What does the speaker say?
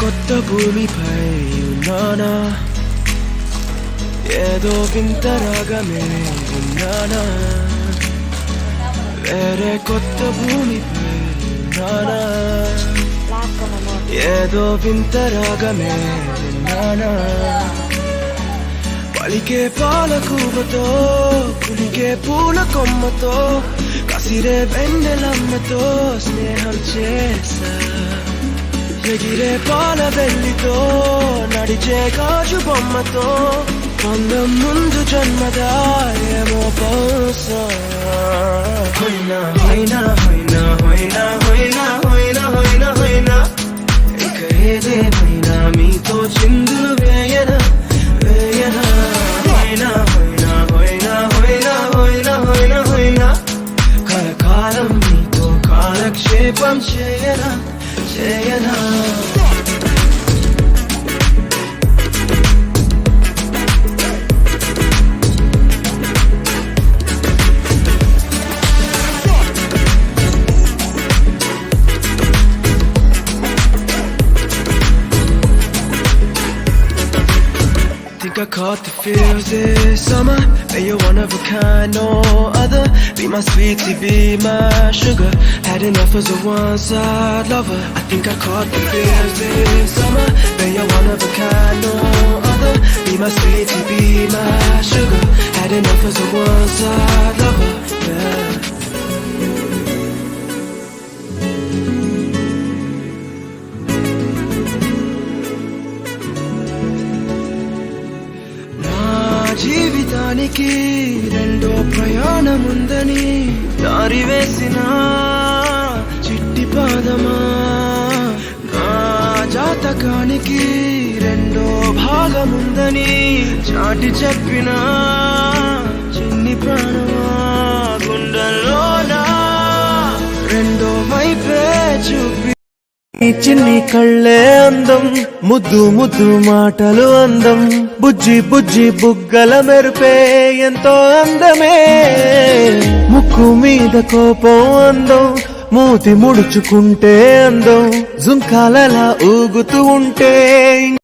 కొత్త భూమిపై ఉన్నానా, ఏదో వింత రాగమే ఉన్నానా. వేరే కొత్త భూమిపై ఉన్నానా, ఏదో వింత రాగమే ఉన్నానా. పలికే పాలకూవతో, పులికే పూల కొమ్మతో, కసిరే వెన్నెలమ్మతో స్నేహం చేసా. ఎగిరే పాల వెల్లితో, నడిచే గాజు బొమ్మతో, అందం ముందు జన్మదా ఏమో బహుశా. హొయినా హొయినా హొయినా హొయినా హొయినా హొయినా హొయినా హొయినా, ఇక ఏదేమైనా మీతో చిందులు వేయనా వేయనా. హొయినా హొయినా హొయినా హొయినా హొయినా హొయినా హొయినా, కలకాలం మీతో కాలక్షేపం చేయనా చేయనా. Think I caught the feels this summer, but you're one of a kind, no other. Be my sweetie, be my sugar, had enough as a one-side lover. I think I caught the feels this summer, but you're one of a kind, no other. Be my sweetie, be my sugar, had enough as a one-side lover, yeah. జీవితానికి రెండో ప్రయాణముందని దారి వేసిన చిట్టి పాదమా, నా జాతకానికి రెండో భాగముందని చాటి చెప్పిన చిన్ని ప్రాణమా. గుండెల్లోనా రెండో వైపే చూపి చిన్ని కళ్ళే అందం, ముద్దు ముద్దు మాటలు అందం, బుజ్జి బుజ్జి బుగ్గల మెరుపే ఎంతో అందమే. ముక్కు మీద కోపం అందం, మూతి ముడుచుకుంటే అందం, జుంకాలలా ఊగుతూ ఉంటే